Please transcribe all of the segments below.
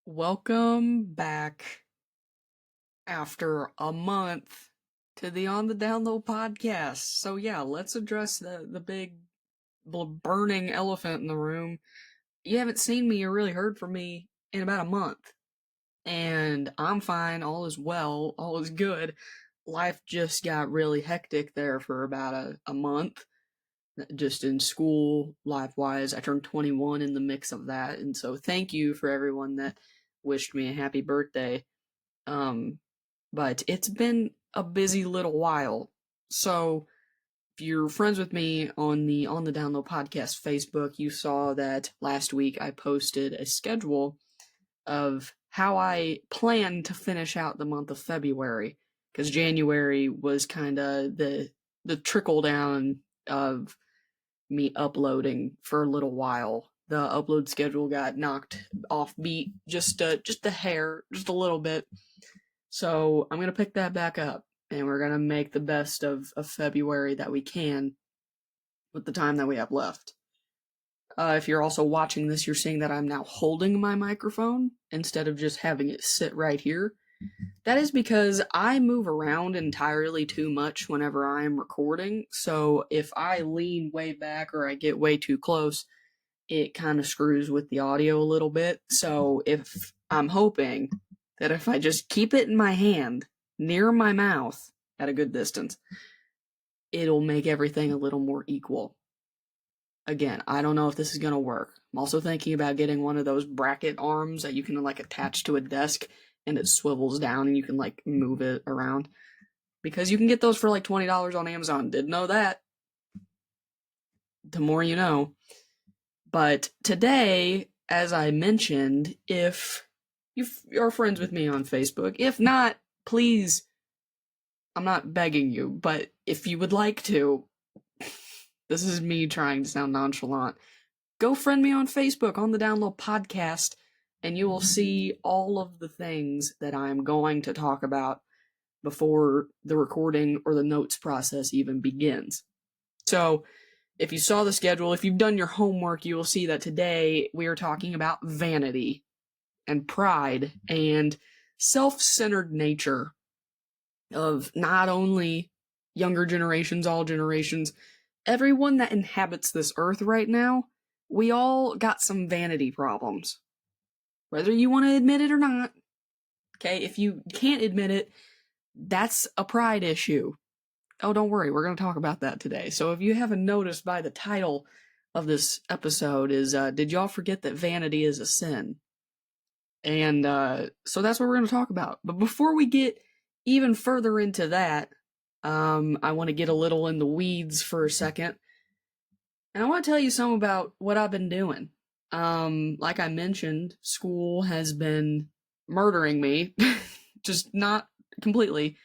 Welcome back after a month to the On the Down Low podcast. So yeah, let's address the big burning elephant in the room. You haven't seen me or really heard from me in about a month. And I'm fine, all is well, all is good. Life just got really hectic there for about a month. Just in school, life wise. I turned 21 in the mix of that. And so thank you for everyone that wished me a happy birthday. Um, but it's been a busy little while. So if you're friends with me on the Download Podcast Facebook, you saw that last week I posted a schedule of how I plan to finish out the month of February, because January was kind of the trickle down of me uploading for a little while. The upload schedule got knocked off beat just a hair, just a little bit. So I'm gonna pick that back up, and we're gonna make the best of February that we can with the time that we have left. If you're also watching this, you're seeing that I'm now holding my microphone instead of just having it sit right here. That is because I move around entirely too much whenever I'm recording, so if I lean way back or I get way too close, it kind of screws with the audio a little bit. So if I'm hoping that if I just keep it in my hand near my mouth at a good distance, it'll make everything a little more equal. Again, I don't know if this is going to work. I'm also thinking about getting one of those bracket arms that you can like attach to a desk and it swivels down and you can like move it around. Because you can get those for like $20 on Amazon. Didn't know that. The more you know. But today, as I mentioned, if you're friends with me on Facebook, if not, please, I'm not begging you, but if you would like to, this is me trying to sound nonchalant, go friend me on Facebook on the Download Podcast, and you will see all of the things that I'm going to talk about before the recording or the notes process even begins. So, if you saw the schedule, if you've done your homework, you will see that today we are talking about vanity and pride and self-centered nature of not only younger generations, all generations, everyone that inhabits this earth right now. We all got some vanity problems. Whether you want to admit it or not. Okay, if you can't admit it, that's a pride issue. Oh, don't worry, we're going to talk about that today. So if you haven't noticed by the title of this episode is, did y'all forget that vanity is a sin? And so that's what we're going to talk about. But before we get even further into that, I want to get a little in the weeds for a second. And I want to tell you some about what I've been doing. Like I mentioned, school has been murdering me. Just not completely,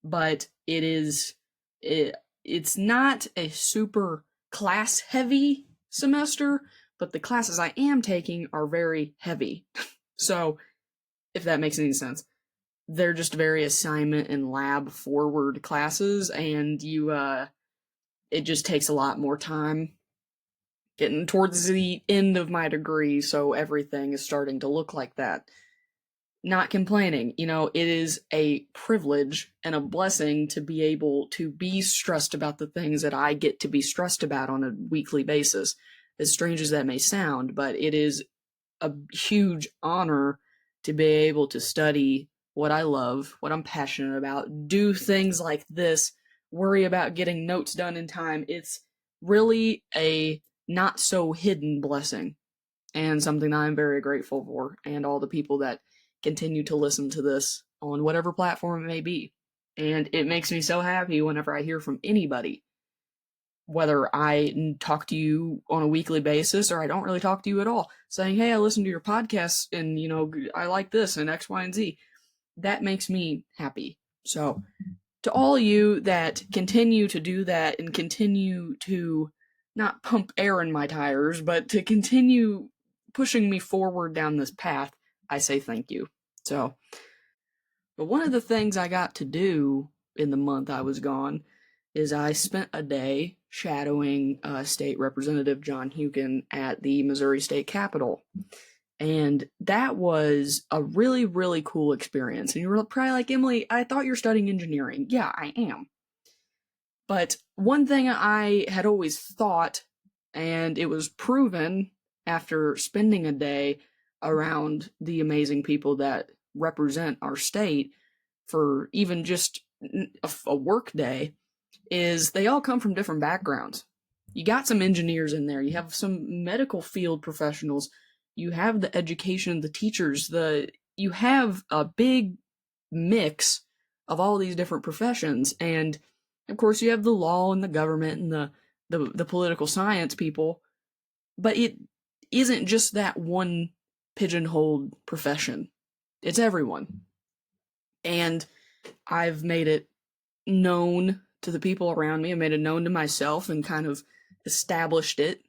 but it's not a super class heavy semester, but the classes I am taking are very heavy. So, if that makes any sense, they're just very assignment and lab forward classes, and it just takes a lot more time getting towards the end of my degree, so everything is starting to look like that. Not complaining. It is a privilege and a blessing to be able to be stressed about the things that I get to be stressed about on a weekly basis. As strange as that may sound, but it is a huge honor to be able to study what I love, what I'm passionate about, do things like this, worry about getting notes done in time. It's really a not so hidden blessing and something that I'm very grateful for, and all the people that continue to listen to this on whatever platform it may be. And it makes me so happy whenever I hear from anybody, whether I talk to you on a weekly basis or I don't really talk to you at all, saying, hey, I listened to your podcast and, I like this and X, Y, and Z. That makes me happy. So, to all you that continue to do that and continue to not pump air in my tires, but to continue pushing me forward down this path, I say thank you. So, but one of the things I got to do in the month I was gone is I spent a day shadowing State Representative John Hukin at the Missouri State Capitol. And that was a really, really cool experience. And you were probably like, Emily, I thought you're studying engineering. Yeah, I am. But one thing I had always thought, and it was proven after spending a day around the amazing people that represent our state for even just a work day, is they all come from different backgrounds. You got some engineers in there, you have some medical field professionals, you have the education, the teachers, you have a big mix of all these different professions. And of course you have the law and the government and the political science people, but it isn't just that one pigeonholed profession. It's everyone. And I've made it known to the people around me. I made it known to myself and kind of established it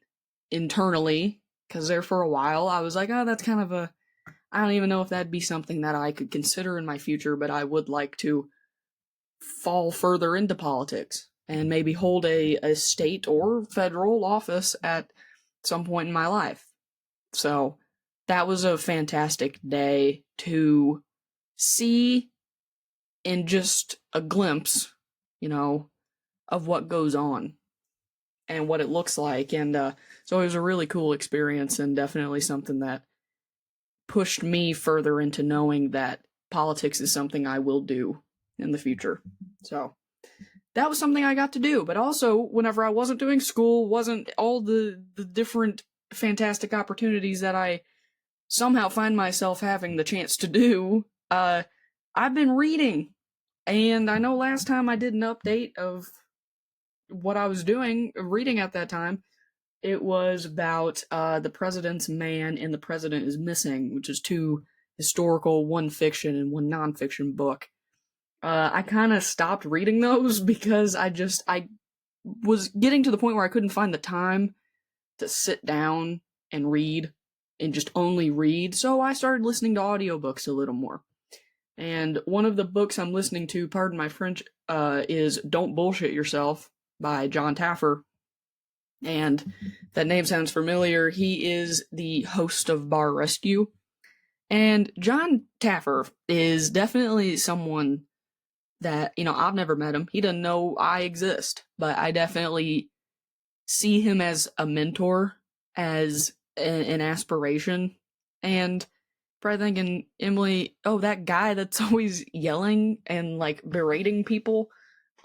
internally, because there for a while I was like, oh, that's kind of I don't even know if that'd be something that I could consider in my future, but I would like to fall further into politics and maybe hold a state or federal office at some point in my life. So that was a fantastic day to see in just a glimpse, of what goes on and what it looks like. And so it was a really cool experience, and definitely something that pushed me further into knowing that politics is something I will do in the future. So that was something I got to do. But also, whenever I wasn't doing school, wasn't all the different fantastic opportunities that I somehow find myself having the chance to do, I've been reading. And I know last time I did an update of what I was doing, reading at that time, it was about The President's Man and The President is Missing, which is two historical, one fiction and one nonfiction book. I kind of stopped reading those because I was getting to the point where I couldn't find the time to sit down and read and just only read, so I started listening to audiobooks a little more. And one of the books I'm listening to, pardon my French, is Don't Bullshit Yourself by John Taffer. And that name sounds familiar. He is the host of Bar Rescue. And John Taffer is definitely someone that, I've never met him. He doesn't know I exist. But I definitely see him as a mentor, as an aspiration. And probably thinking, Emily, oh, that guy that's always yelling and berating people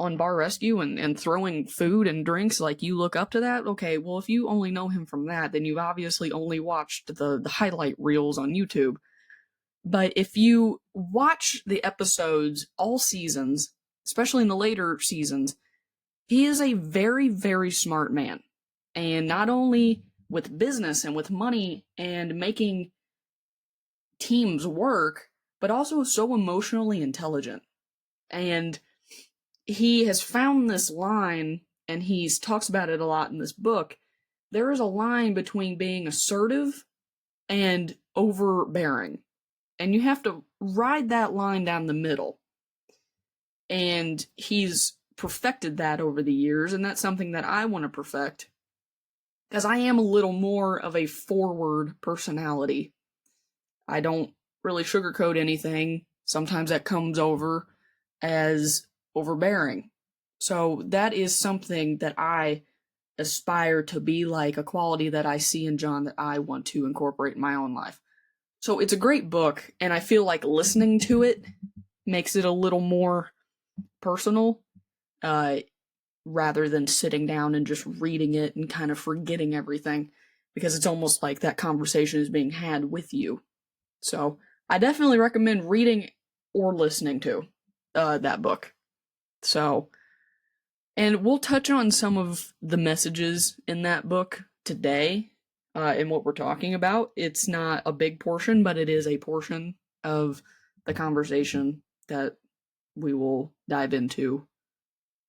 on Bar Rescue and throwing food and drinks, you look up to that? Okay, well, if you only know him from that, then you've obviously only watched the highlight reels on YouTube. But if you watch the episodes all seasons, especially in the later seasons, he is a very, very smart man. And not only with business and with money and making teams work, but also so emotionally intelligent. And he has found this line, and he talks about it a lot in this book. There is a line between being assertive and overbearing. And you have to ride that line down the middle. And he's perfected that over the years, and that's something that I want to perfect. Because I am a little more of a forward personality. I don't really sugarcoat anything. Sometimes that comes over as overbearing. So that is something that I aspire to be like, a quality that I see in John that I want to incorporate in my own life. So it's a great book, and I feel like listening to it makes it a little more personal, rather than sitting down and just reading it and kind of forgetting everything, because it's almost like that conversation is being had with you. So I definitely recommend reading or listening to that book. So, and we'll touch on some of the messages in that book today, in what we're talking about. It's not a big portion, but it is a portion of the conversation that we will dive into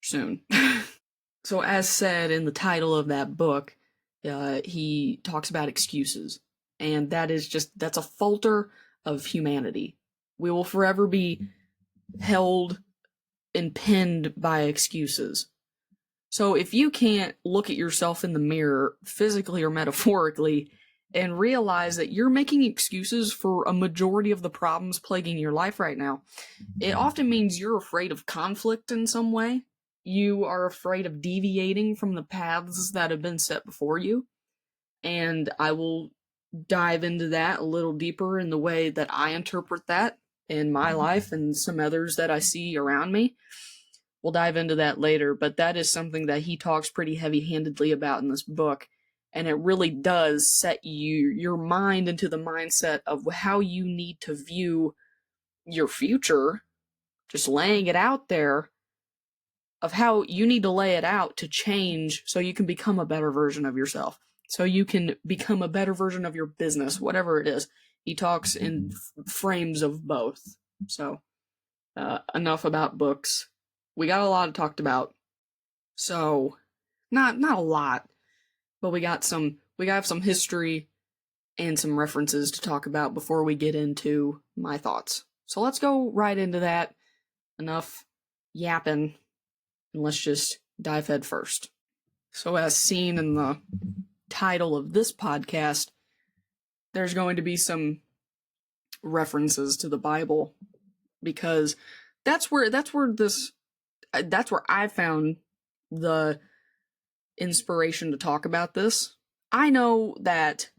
soon. So, as said in the title of that book, he talks about excuses. And that's a falter of humanity. We will forever be held and pinned by excuses. So if you can't look at yourself in the mirror, physically or metaphorically, and realize that you're making excuses for a majority of the problems plaguing your life right now. It often means you're afraid of conflict in some way. You are afraid of deviating from the paths that have been set before you. And I will dive into that a little deeper in the way that I interpret that in my life and some others that I see around me. We'll dive into that later, but that is something that he talks pretty heavy-handedly about in this book, and it really does set your mind into the mindset of how you need to view your future, just laying it out there, of how you need to lay it out to change so you can become a better version of yourself, so you can become a better version of your business, whatever it is. He talks in frames of both. So, enough about books. We got a lot talked about. So, not a lot, but we got some history and some references to talk about before we get into my thoughts. So let's go right into that. Enough yapping, and let's just dive head first. So as seen in the title of this podcast, there's going to be some references to the Bible, because that's where I found the inspiration to talk about this. I know that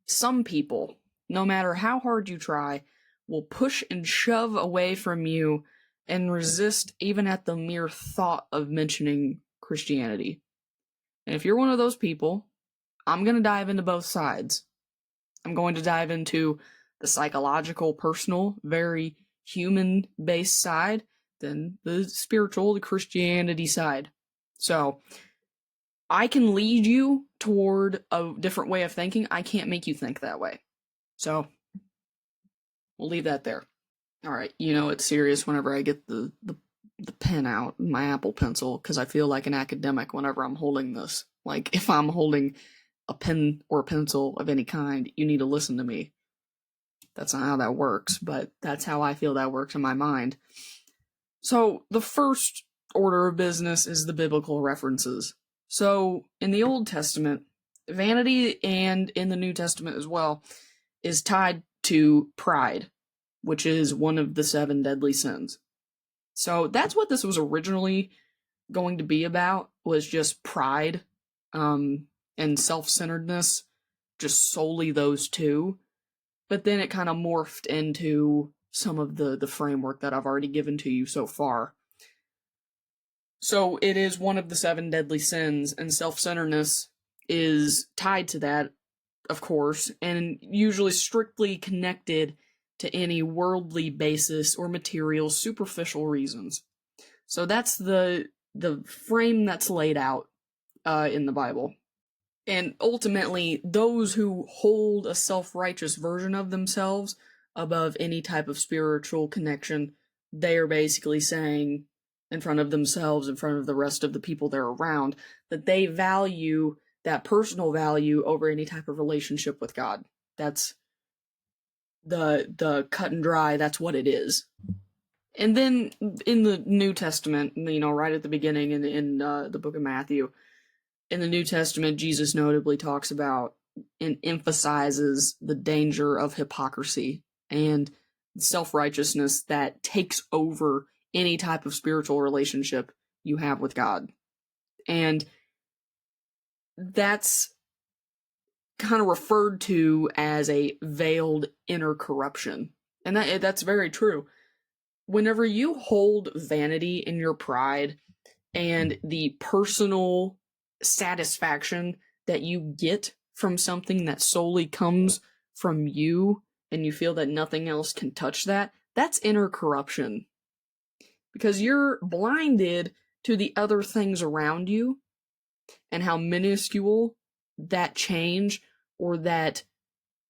some people, no matter how hard you try, will push and shove away from you and resist even at the mere thought of mentioning Christianity. And if you're one of those people, I'm going to dive into both sides. I'm going to dive into the psychological, personal, very human-based side, then the spiritual, the Christianity side. So, I can lead you toward a different way of thinking. I can't make you think that way. So, we'll leave that there. Alright, it's serious whenever I get the pen out, my Apple Pencil, because I feel like an academic whenever I'm holding this. Like, if I'm holding a pen or a pencil of any kind, you need to listen to me. That's not how that works, but that's how I feel that works in my mind. So, the first order of business is the biblical references. So, in the Old Testament, vanity, and in the New Testament as well, is tied to pride, which is one of the 7 deadly sins. So, that's what this was originally going to be about, was just pride, and self-centeredness, just solely those two. But then it kind of morphed into some of the framework that I've already given to you so far. So it is one of the 7 deadly sins, and self-centeredness is tied to that, of course, and usually strictly connected to any worldly basis or material, superficial reasons. So that's the frame that's laid out in the Bible. And ultimately, those who hold a self-righteous version of themselves above any type of spiritual connection, they are basically saying, in front of themselves, in front of the rest of the people they're around, that they value that personal value over any type of relationship with God. That's the cut and dry, that's what it is. And then in the New Testament, right at the beginning in the book of Matthew, in the New Testament, Jesus notably talks about and emphasizes the danger of hypocrisy and self-righteousness that takes over any type of spiritual relationship you have with God. And that's kind of referred to as a veiled inner corruption. And that's very true. Whenever you hold vanity in your pride and the personal satisfaction that you get from something that solely comes from you, and you feel that nothing else can touch that, that's inner corruption. Because you're blinded to the other things around you and how minuscule that change or that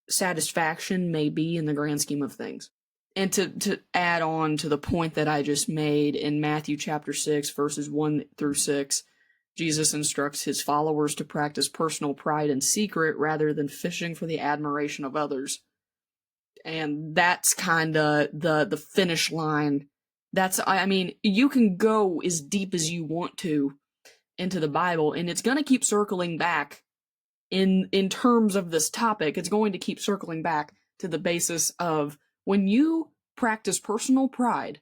satisfaction may be in the grand scheme of things. And to add on to the point that I just made, in Matthew chapter 6, verses 1 through 6, Jesus instructs his followers to practice personal pride in secret rather than fishing for the admiration of others. And that's kind of the finish line. You can go as deep as you want to into the Bible, and it's going to keep circling back in terms of this topic, it's going to keep circling back to the basis of when you practice personal pride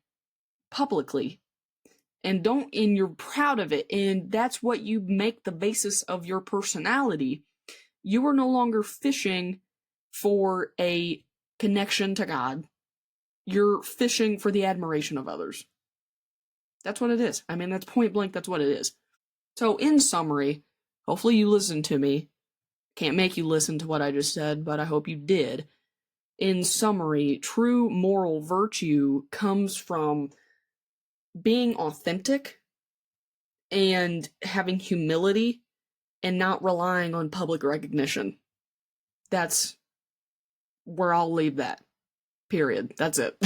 publicly and you're proud of it, and that's what you make the basis of your personality, you are no longer fishing for a connection to God. You're fishing for the admiration of others. That's what it is. I mean, that's point blank, that's what it is. So, in summary, hopefully you listened to me. Can't make you listen to what I just said, but I hope you did. In summary, true moral virtue comes from being authentic and having humility and not relying on public recognition. That's where I'll leave that. Period. That's it.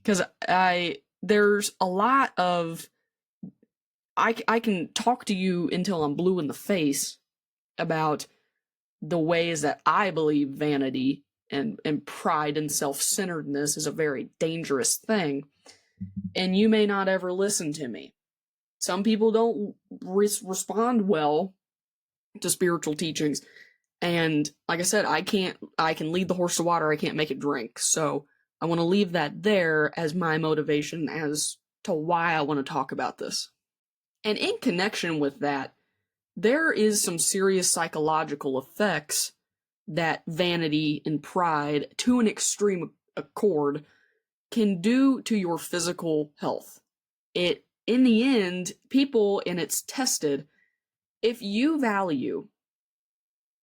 Because there's a lot of, I can talk to you until I'm blue in the face about the ways that I believe vanity and pride and self-centeredness is a very dangerous thing, and you may not ever listen to me. Some people don't respond well to spiritual teachings, and like I said, I can lead the horse to water, I can't make it drink. So I want to leave that there as my motivation as to why I want to talk about this. And in connection with that, there is some serious psychological effects that vanity and pride, to an extreme accord, can do to your physical health. It, in the end, people, and it's tested, if you value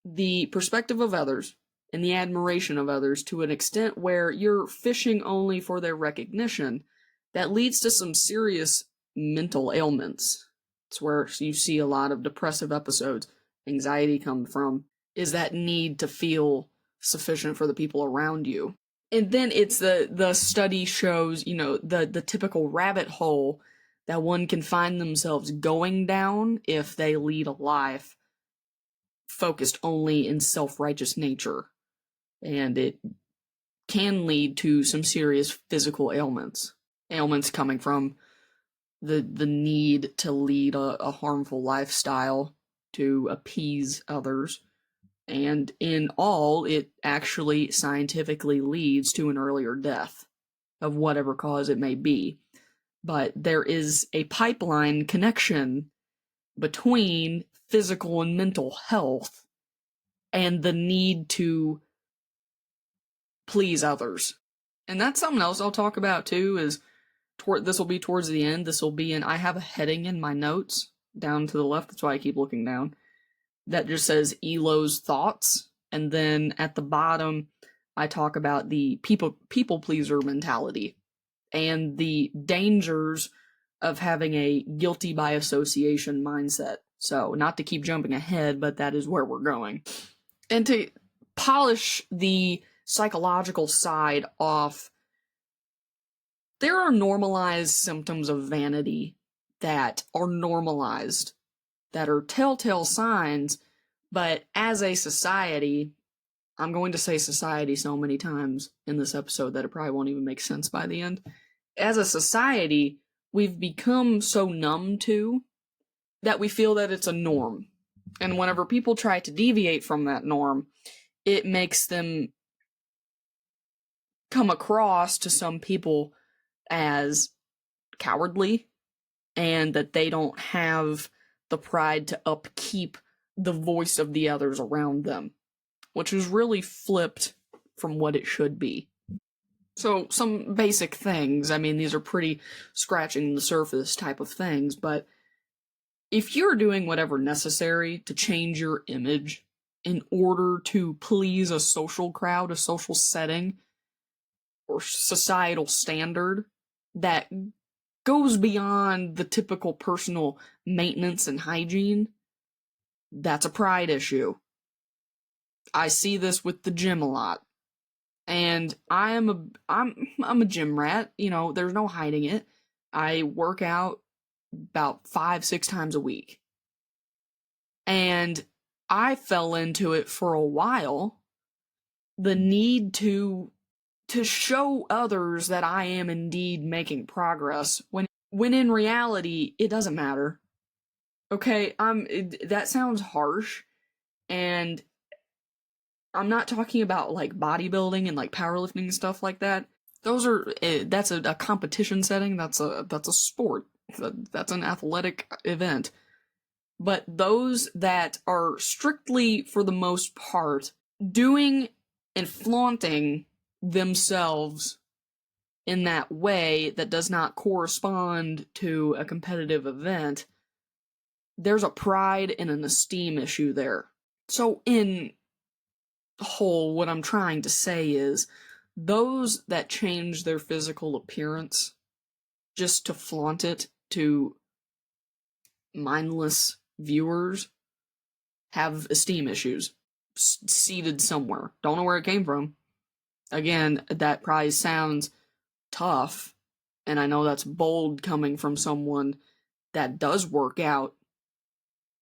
the perspective of others and the admiration of others to an extent where you're fishing only for their recognition, that leads to some serious mental ailments. It's where you see a lot of depressive episodes. Anxiety comes from, is that need to feel sufficient for the people around you. And then it's the study shows, the typical rabbit hole that one can find themselves going down if they lead a life focused only in self-righteous nature. And it can lead to some serious physical ailments. Ailments coming from the need to lead a harmful lifestyle to appease others. And in all, it actually scientifically leads to an earlier death of whatever cause it may be. But there is a pipeline connection between physical and mental health and the need to please others. And that's something else I'll talk about too, is this will be towards the end. This will be I have a heading in my notes down to the left, that's why I keep looking down, that just says Lowe's thoughts. And then at the bottom, I talk about the people pleaser mentality and the dangers of having a guilty by association mindset. So not to keep jumping ahead, but that is where we're going. And to polish the psychological side off, there are normalized symptoms of vanity that are normalized, that are telltale signs, but as a society, I'm going to say society so many times in this episode that it probably won't even make sense by the end. As a society, we've become so numb to that we feel that it's a norm. And whenever people try to deviate from that norm, it makes them come across to some people as cowardly, and that they don't have the pride to upkeep the voice of the others around them, which is really flipped from what it should be. So some basic things, I mean, these are pretty scratching the surface type of things, but if you're doing whatever necessary to change your image in order to please a social crowd, a social setting, or societal standard that goes beyond the typical personal maintenance and hygiene, that's a pride issue. I see this with the gym a lot. And I'm a gym rat, there's no hiding it. I work out about 5-6 times a week. And I fell into it for a while, the need to show others that I am indeed making progress, when in reality, it doesn't matter. Okay, that sounds harsh, And I'm not talking about like bodybuilding and like powerlifting and stuff like that. Those are that's a competition setting. That's a sport. That's an athletic event. But those that are strictly, for the most part, doing and flaunting themselves in that way that does not correspond to a competitive event, there's a pride and an esteem issue there. So in whole, what I'm trying to say is, those that change their physical appearance just to flaunt it to mindless viewers have esteem issues seated somewhere. Don't know where it came from. Again, that prize sounds tough, and I know that's bold coming from someone that does work out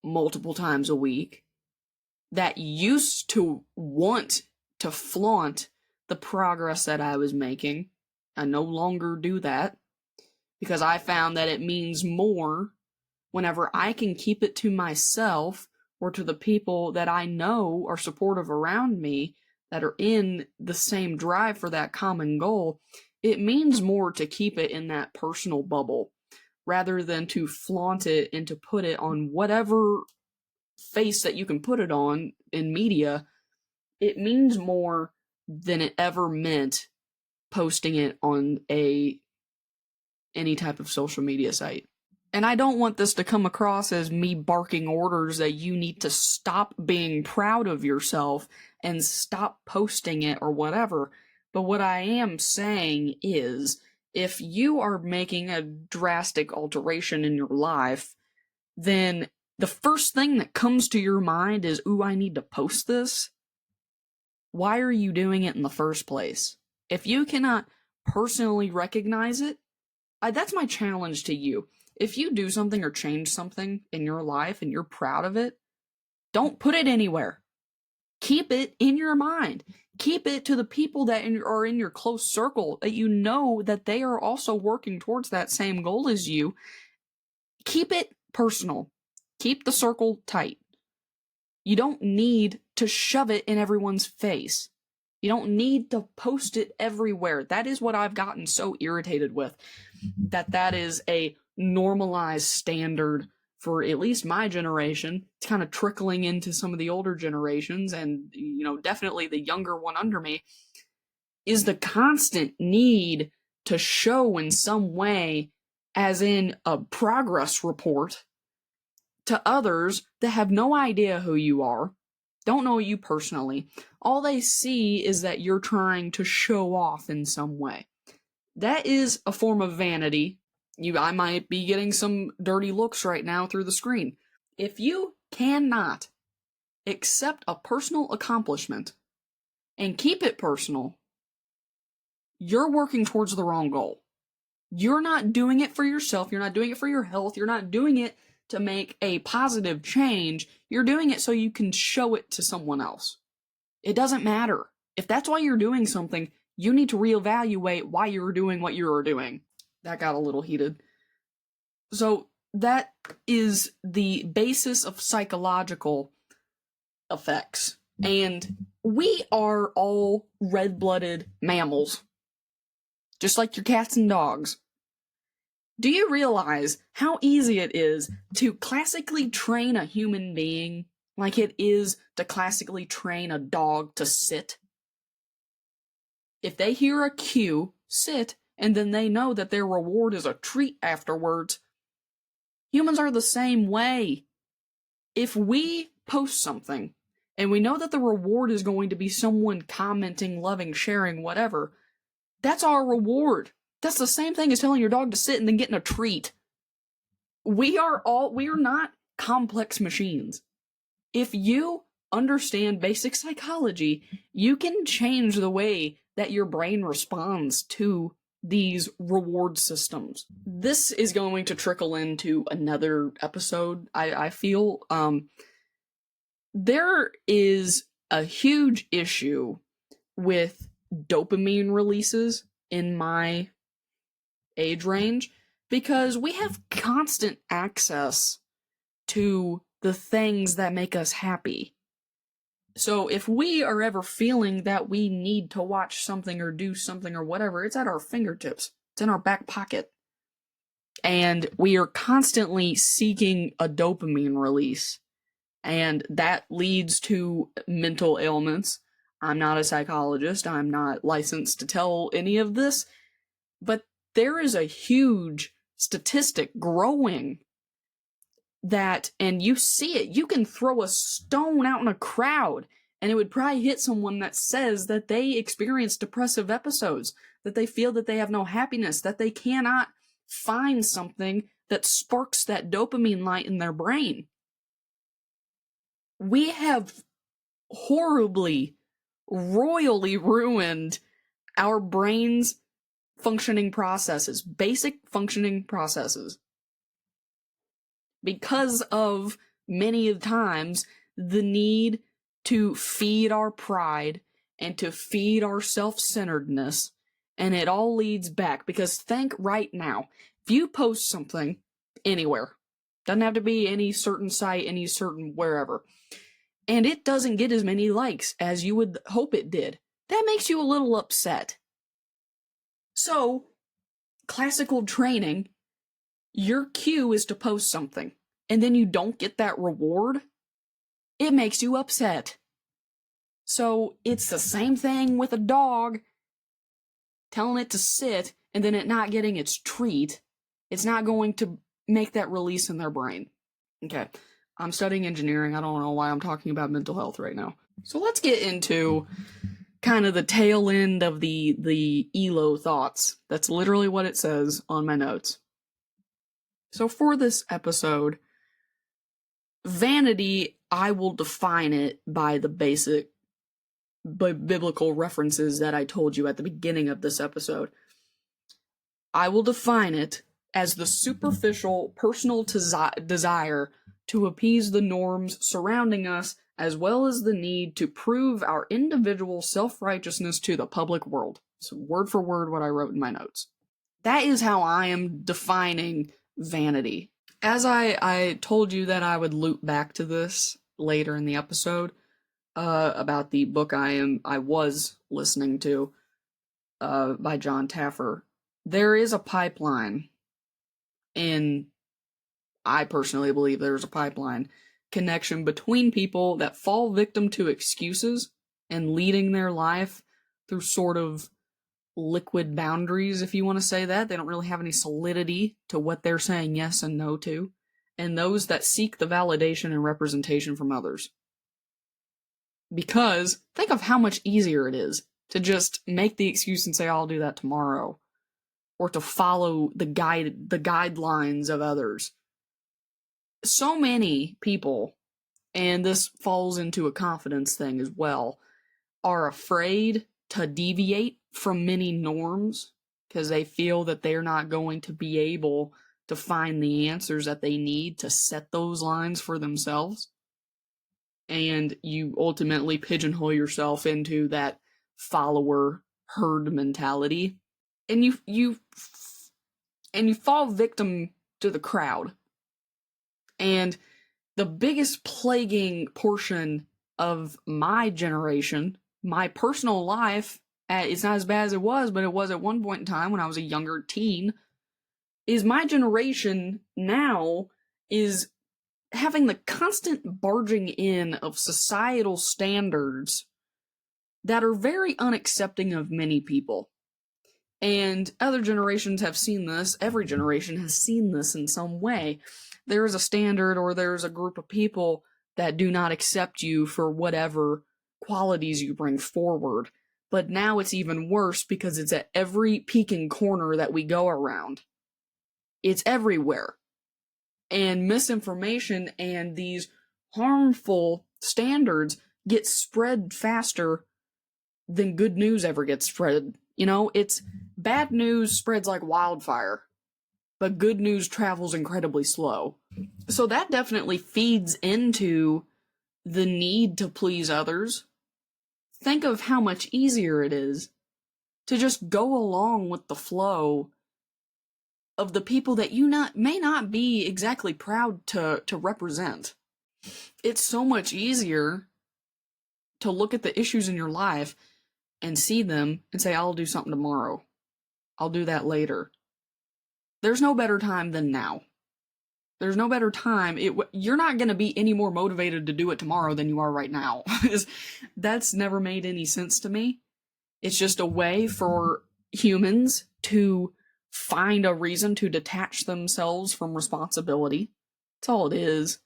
multiple times a week, that used to want to flaunt the progress that I was making. I no longer do that because I found that it means more whenever I can keep it to myself or to the people that I know are supportive around me that are in the same drive for that common goal. It means more to keep it in that personal bubble rather than to flaunt it and to put it on whatever face that you can put it on in media. It means more than it ever meant posting it on any type of social media site. And I don't want this to come across as me barking orders that you need to stop being proud of yourself and stop posting it or whatever. But what I am saying is, if you are making a drastic alteration in your life, then the first thing that comes to your mind is, ooh, I need to post this. Why are you doing it in the first place? If you cannot personally recognize it, that's my challenge to you. If you do something or change something in your life and you're proud of it, don't put it anywhere. Keep it in your mind. Keep it to the people that are in your close circle, that you know that they are also working towards that same goal as you. Keep it personal. Keep the circle tight. You don't need to shove it in everyone's face. You don't need to post it everywhere. That is what I've gotten so irritated with. That is a normalized standard for at least my generation. It's kind of trickling into some of the older generations, and definitely the younger one under me, is the constant need to show in some way, as in a progress report, to others that have no idea who you are, don't know you personally. All they see is that you're trying to show off in some way. That is a form of vanity. I might be getting some dirty looks right now through the screen. If you cannot accept a personal accomplishment and keep it personal, you're working towards the wrong goal. You're not doing it for yourself. You're not doing it for your health. You're not doing it to make a positive change. You're doing it so you can show it to someone else. It doesn't matter. If that's why you're doing something, you need to reevaluate why you're doing what you're doing. That got a little heated. So that is the basis of psychological effects. And we are all red-blooded mammals, just like your cats and dogs. Do you realize how easy it is to classically train a human being like it is to classically train a dog to sit? If they hear a cue, sit, and then they know that their reward is a treat afterwards. Humans are the same way. If we post something, and we know that the reward is going to be someone commenting, loving, sharing, whatever, that's our reward. That's the same thing as telling your dog to sit and then getting a treat. We are not complex machines. If you understand basic psychology, you can change the way that your brain responds to these reward systems. This is going to trickle into another episode, I feel. There is a huge issue with dopamine releases in my age range because we have constant access to the things that make us happy. So if we are ever feeling that we need to watch something or do something or whatever, it's at our fingertips. It's in our back pocket. And we are constantly seeking a dopamine release. And that leads to mental ailments. I'm not a psychologist. I'm not licensed to tell any of this. But there is a huge statistic growing that, and you see it, you can throw a stone out in a crowd and it would probably hit someone that says that they experience depressive episodes, that they feel that they have no happiness, that they cannot find something that sparks that dopamine light in their brain. We have horribly, royally ruined our brain's functioning processes, basic functioning processes, because of many times the need to feed our pride and to feed our self-centeredness. And it all leads back, because think right now, if you post something anywhere, doesn't have to be any certain site, any certain wherever, and it doesn't get as many likes as you would hope it did, that makes you a little upset. So, classical training, your cue is to post something, and then you don't get that reward, it makes you upset. So it's the same thing with a dog, telling it to sit, and then it not getting its treat. It's not going to make that release in their brain. Okay, I'm studying engineering. I don't know why I'm talking about mental health right now. So let's get into kind of the tail end of the ELO thoughts. That's literally what it says on my notes. So for this episode, vanity, I will define it by the basic biblical references that I told you at the beginning of this episode. I will define it as the superficial personal desire to appease the norms surrounding us, as well as the need to prove our individual self-righteousness to the public world. So word for word what I wrote in my notes. That is how I am defining vanity. As I told you that I would loop back to this later in the episode, about the book I was listening to, by John Taffer. There is a pipeline I personally believe there's a pipeline connection between people that fall victim to excuses and leading their life through sort of liquid boundaries, if you want to say that. They don't really have any solidity to what they're saying yes and no to. And those that seek the validation and representation from others. Because think of how much easier it is to just make the excuse and say, I'll do that tomorrow. Or to follow the guidelines of others. So many people, and this falls into a confidence thing as well, are afraid to deviate from many norms because they feel that they're not going to be able to find the answers that they need to set those lines for themselves. And you ultimately pigeonhole yourself into that follower herd mentality, and you fall victim to the crowd. And the biggest plaguing portion of my generation, my personal life, it's not as bad as it was, but it was at one point in time when I was a younger teen, is my generation now is having the constant barging in of societal standards that are very unaccepting of many people. And other generations have seen this. Every generation has seen this in some way. There is a standard, or there's a group of people that do not accept you for whatever qualities you bring forward. But now it's even worse because it's at every peak and corner that we go around. It's everywhere. And misinformation and these harmful standards get spread faster than good news ever gets spread. You know, it's bad news spreads like wildfire, but good news travels incredibly slow. So that definitely feeds into the need to please others. Think of how much easier it is to just go along with the flow of the people that you may not be exactly proud to represent. It's so much easier to look at the issues in your life and see them and say, I'll do something tomorrow. I'll do that later. There's no better time than now. There's no better time. You're not going to be any more motivated to do it tomorrow than you are right now. That's never made any sense to me. It's just a way for humans to find a reason to detach themselves from responsibility. That's all it is.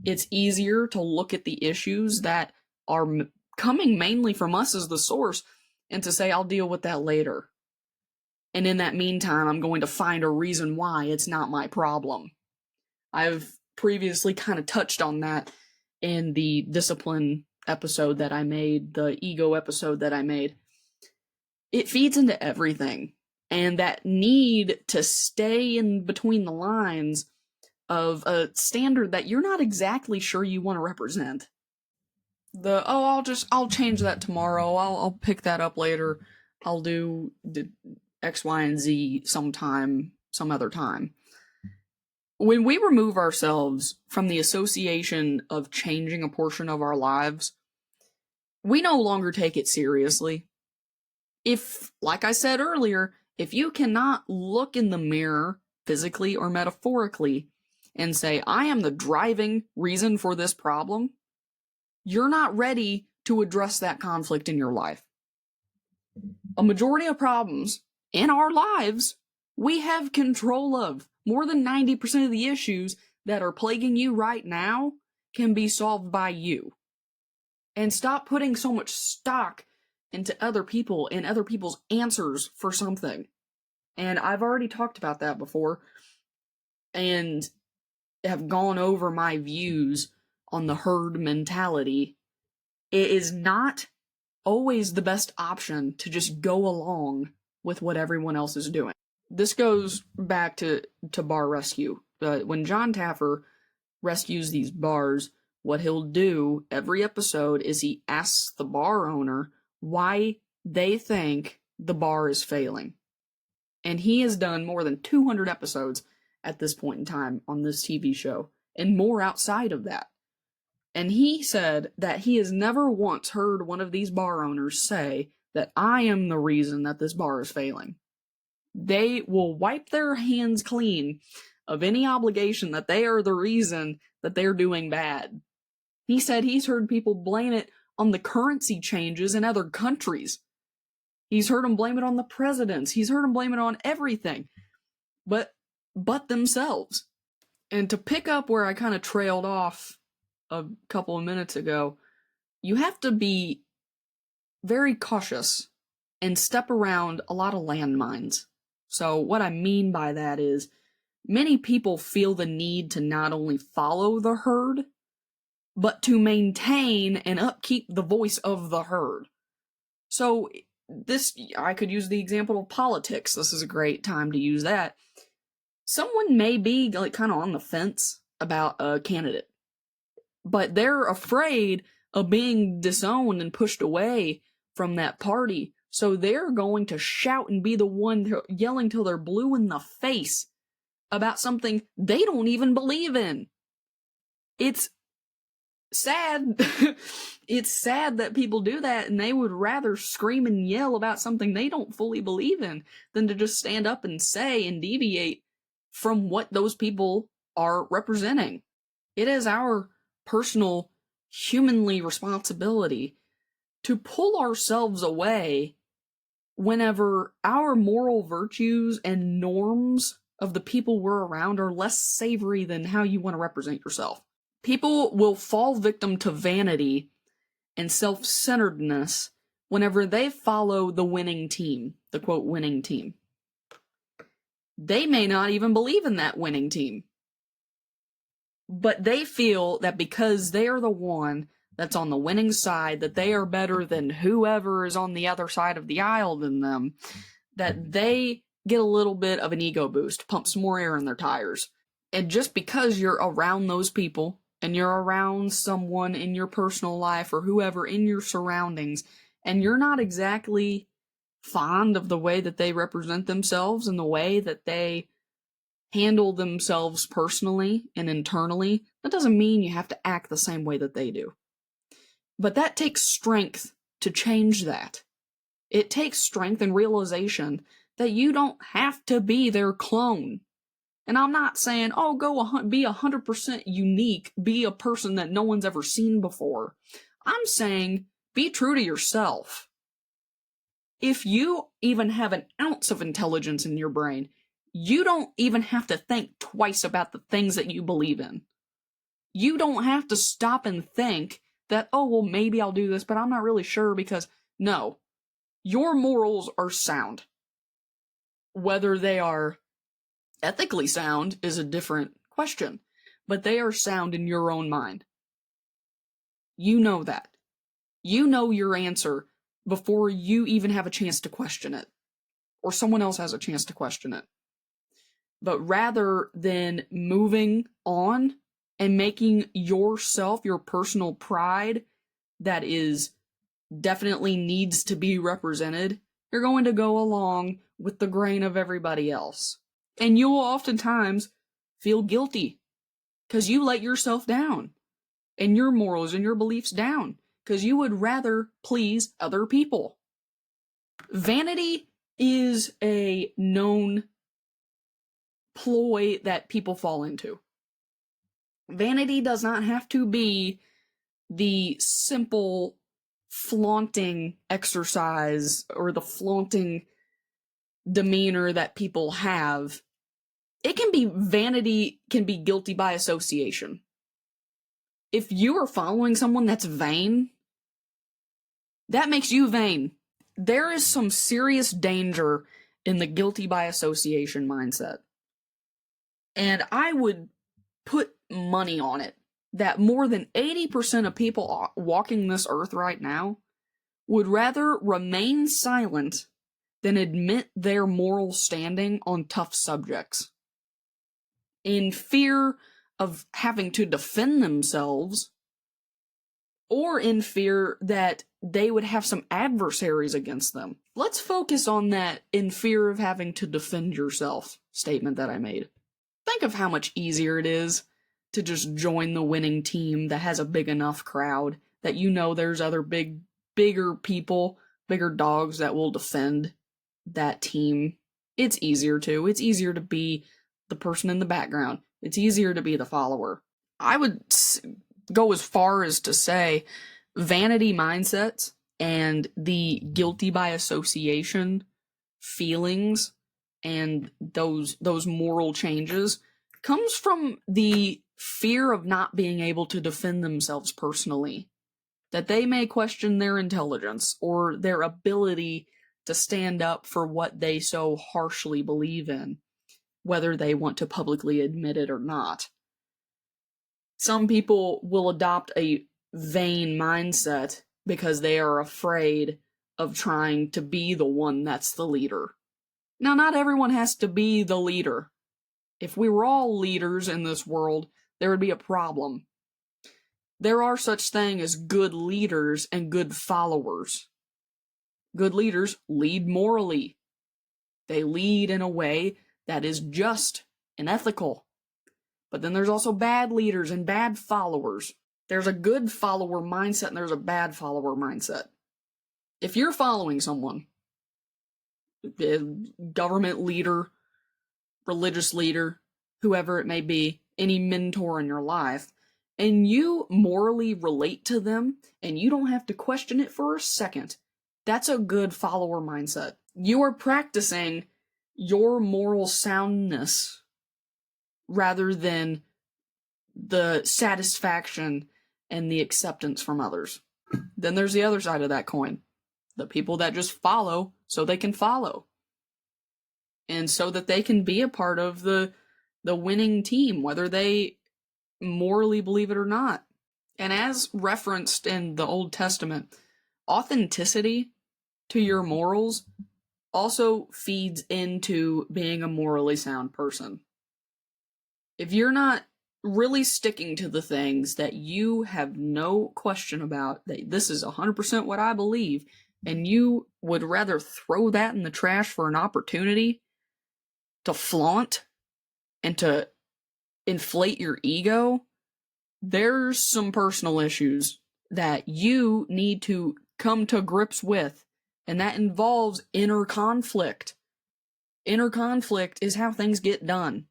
It's easier to look at the issues that are coming mainly from us as the source and to say, I'll deal with that later. And in that meantime, I'm going to find a reason why it's not my problem. I've previously kind of touched on that in the discipline episode that I made, the ego episode that I made. It feeds into everything. And that need to stay in between the lines of a standard that you're not exactly sure you want to represent. I'll change that tomorrow. I'll pick that up later. I'll do the X, Y, and Z sometime, some other time. When we remove ourselves from the association of changing a portion of our lives, we no longer take it seriously. If, like I said earlier, if you cannot look in the mirror, physically or metaphorically, and say, I am the driving reason for this problem, you're not ready to address that conflict in your life. A majority of problems in our lives we have control of. More than 90% of the issues that are plaguing you right now can be solved by you. And stop putting so much stock into other people and other people's answers for something. And I've already talked about that before and have gone over my views on the herd mentality. It is not always the best option to just go along with what everyone else is doing. This goes back to bar rescue. When John Taffer rescues these bars, what he'll do every episode is he asks the bar owner why they think the bar is failing. And he has done more than 200 episodes at this point in time on this TV show, and more outside of that. And he said that he has never once heard one of these bar owners say that I am the reason that this bar is failing. They will wipe their hands clean of any obligation that they are the reason that they're doing bad. He said he's heard people blame it on the currency changes in other countries. He's heard them blame it on the presidents. He's heard them blame it on everything, but themselves. And to pick up where I kind of trailed off a couple of minutes ago, you have to be very cautious and step around a lot of landmines. So what I mean by that is, many people feel the need to not only follow the herd, but to maintain and upkeep the voice of the herd. So I could use the example of politics. This is a great time to use that. Someone may be kind of on the fence about a candidate, but they're afraid of being disowned and pushed away from that party. So they're going to shout and be the one yelling till they're blue in the face about something they don't even believe in. It's sad. It's sad that people do that, and they would rather scream and yell about something they don't fully believe in than to just stand up and say and deviate from what those people are representing. It is our personal, humanly responsibility to pull ourselves away whenever our moral virtues and norms of the people we're around are less savory than how you want to represent yourself. People will fall victim to vanity and self-centeredness whenever they follow the winning team, the quote winning team. They may not even believe in that winning team, but they feel that because they are the one that's on the winning side, that they are better than whoever is on the other side of the aisle than them, that they get a little bit of an ego boost, pump some more air in their tires. And just because you're around those people, and you're around someone in your personal life or whoever in your surroundings, and you're not exactly fond of the way that they represent themselves and the way that they handle themselves personally and internally, that doesn't mean you have to act the same way that they do. But that takes strength to change that. It takes strength and realization that you don't have to be their clone. And I'm not saying, oh, go be 100% unique, be a person that no one's ever seen before. I'm saying, be true to yourself. If you even have an ounce of intelligence in your brain, you don't even have to think twice about the things that you believe in. You don't have to stop and think that, oh, well, maybe I'll do this, but I'm not really sure, because no, your morals are sound. Whether they are ethically sound is a different question, but they are sound in your own mind. You know that. You know your answer before you even have a chance to question it, or someone else has a chance to question it. But rather than moving on and making yourself, your personal pride that is definitely needs to be represented, you're going to go along with the grain of everybody else. And you will oftentimes feel guilty because you let yourself down and your morals and your beliefs down because you would rather please other people. Vanity is a known ploy that people fall into. Vanity does not have to be the simple flaunting exercise or the flaunting demeanor that people have. It can be vanity, can be guilty by association. If you are following someone that's vain, that makes you vain. There is some serious danger in the guilty by association mindset. And I would put money on it that more than 80% of people walking this earth right now would rather remain silent than admit their moral standing on tough subjects. In fear of having to defend themselves, or in fear that they would have some adversaries against them. Let's focus on that in fear of having to defend yourself statement that I made. Think of how much easier it is to just join the winning team that has a big enough crowd that you know there's other bigger people, bigger dogs that will defend that team. It's easier to. It's easier to be the person in the background. It's easier to be the follower. I would go as far as to say vanity mindsets and the guilty by association feelings and those moral changes comes from the fear of not being able to defend themselves personally, that they may question their intelligence or their ability to stand up for what they so harshly believe in, whether they want to publicly admit it or not. Some people will adopt a vain mindset because they are afraid of trying to be the one that's the leader. Now, not everyone has to be the leader. If we were all leaders in this world, there would be a problem. There are such things as good leaders and good followers. Good leaders lead morally. They lead in a way that is just and ethical. But then there's also bad leaders and bad followers. There's a good follower mindset and there's a bad follower mindset. If you're following someone, a government leader, religious leader, whoever it may be, any mentor in your life, and you morally relate to them and you don't have to question it for a second, that's a good follower mindset. You are practicing your moral soundness rather than the satisfaction and the acceptance from others. Then there's the other side of that coin. The people that just follow so they can follow. And so that they can be a part of the winning team, whether they morally believe it or not. And as referenced in the Old Testament, authenticity to your morals also feeds into being a morally sound person. If you're not really sticking to the things that you have no question about, that this is 100% what I believe, and you would rather throw that in the trash for an opportunity to flaunt and to inflate your ego, there's some personal issues that you need to come to grips with, and that involves inner conflict. Inner conflict is how things get done.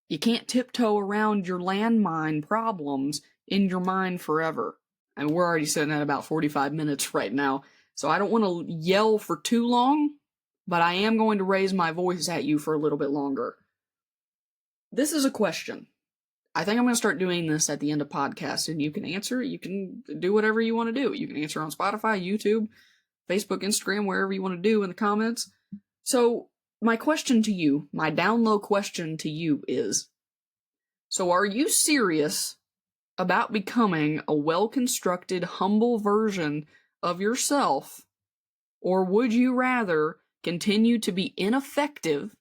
You can't tiptoe around your landmine problems in your mind forever. And we're already sitting at about 45 minutes right now, so I don't want to yell for too long, but I am going to raise my voice at you for a little bit longer. This is a question. I think I'm going to start doing this at the end of podcasts, and you can answer it. You can do whatever you want to do. You can answer on Spotify, YouTube, Facebook, Instagram, wherever you want to do in the comments. So my question to you, my down low question to you is, so are you serious about becoming a well-constructed, humble version of yourself, or would you rather continue to be ineffective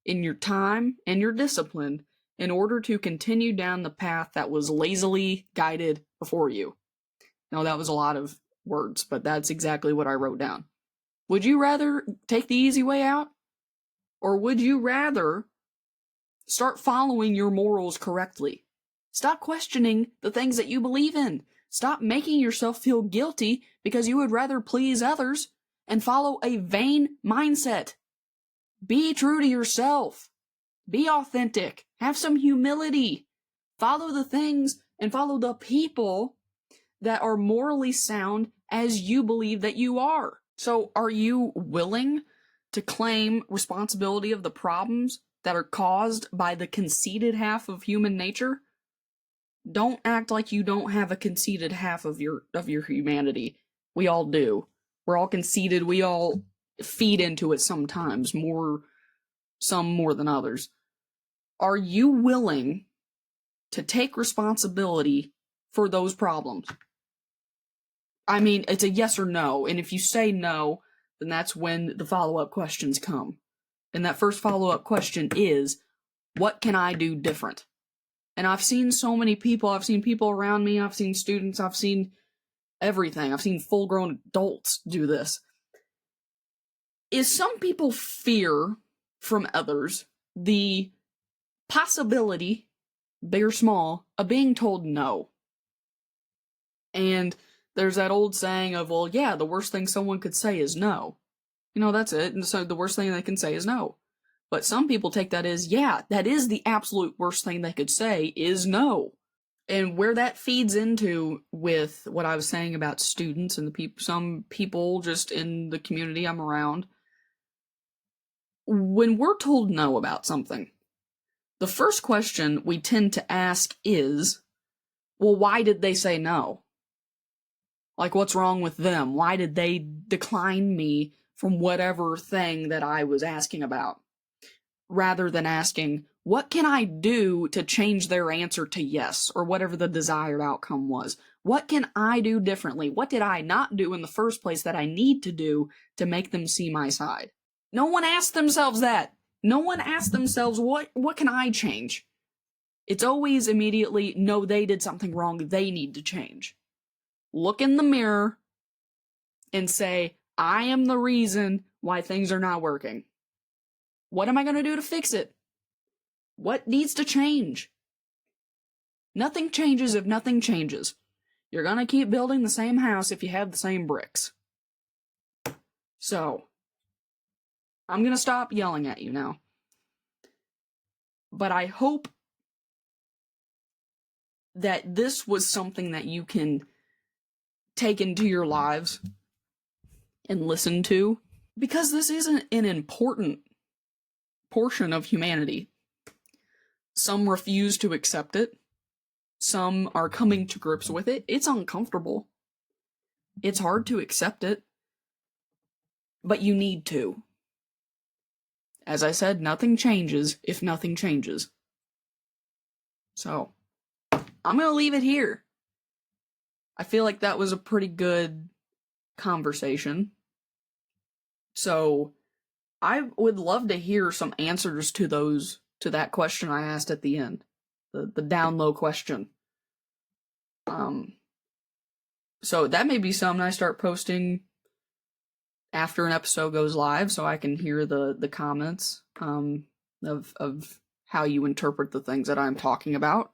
in your time and your discipline in order to continue down the path that was lazily guided before you? Now, that was a lot of words, but that's exactly what I wrote down. Would you rather take the easy way out? Or would you rather start following your morals correctly? Stop questioning the things that you believe in. Stop making yourself feel guilty because you would rather please others and follow a vain mindset. Be true to yourself. Be authentic. Have some humility. Follow the things and follow the people that are morally sound as you believe that you are. So are you willing to claim responsibility of the problems that are caused by the conceited half of human nature? Don't act like you don't have a conceited half of your humanity. We all do. We're all conceited. We all feed into it sometimes, some more than others. Are you willing to take responsibility for those problems? I mean, it's a yes or no, and if you say no, then that's when the follow-up questions come. And that first follow-up question is, what can I do different? And I've seen so many people. I've seen people around me. I've seen students. I've seen everything. I've seen full-grown adults do this. Is some people fear from others the possibility, big or small, of being told no. And there's that old saying of, well, yeah, the worst thing someone could say is no. You know, that's it. And so the worst thing they can say is no. But some people take that as, yeah, that is the absolute worst thing they could say is no. And where that feeds into with what I was saying about students and some people just in the community I'm around, when we're told no about something, the first question we tend to ask is, well, why did they say no? Like, what's wrong with them? Why did they decline me from whatever thing that I was asking about? Rather than asking, what can I do to change their answer to yes, or whatever the desired outcome was? What can I do differently? What did I not do in the first place that I need to do to make them see my side? No one asked themselves that. No one asked themselves, what can I change? It's always immediately, no, they did something wrong, they need to change. Look in the mirror and say, I am the reason why things are not working. What am I going to do to fix it? What needs to change? Nothing changes if nothing changes. You're going to keep building the same house if you have the same bricks. So, I'm going to stop yelling at you now. But I hope that this was something that you can take into your lives and listen to, because this isn't an important portion of humanity. Some refuse to accept it. Some are coming to grips with it. It's uncomfortable. It's hard to accept it. But you need to. As I said, nothing changes if nothing changes. So, I'm going to leave it here. I feel like that was a pretty good conversation. So, I would love to hear some answers to that question I asked at the end. The down low question. So that may be something I start posting after an episode goes live, so I can hear the comments of how you interpret the things that I'm talking about.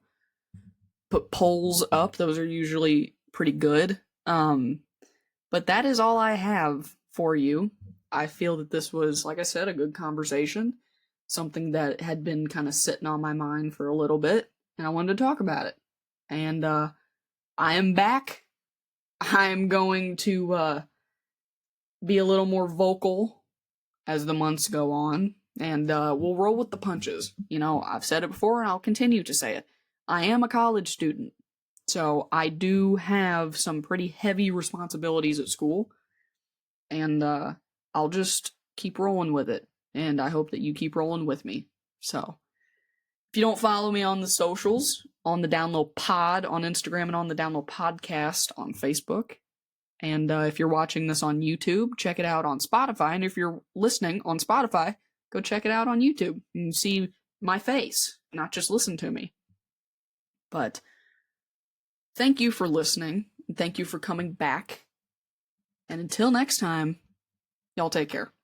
Put polls up; those are usually pretty good. But that is all I have for you. I feel that this was, like I said, a good conversation, something that had been kind of sitting on my mind for a little bit, and I wanted to talk about it. And I am back. I'm going to be a little more vocal as the months go on, and we'll roll with the punches. You know, I've said it before, and I'll continue to say it. I am a college student, so I do have some pretty heavy responsibilities at school, and I'll just keep rolling with it, and I hope that you keep rolling with me. So, if you don't follow me on the socials, on the Download Pod on Instagram and on the Download Podcast on Facebook, and if you're watching this on YouTube, check it out on Spotify. And if you're listening on Spotify, go check it out on YouTube and see my face, not just listen to me. But thank you for listening. And thank you for coming back. And until next time, y'all take care.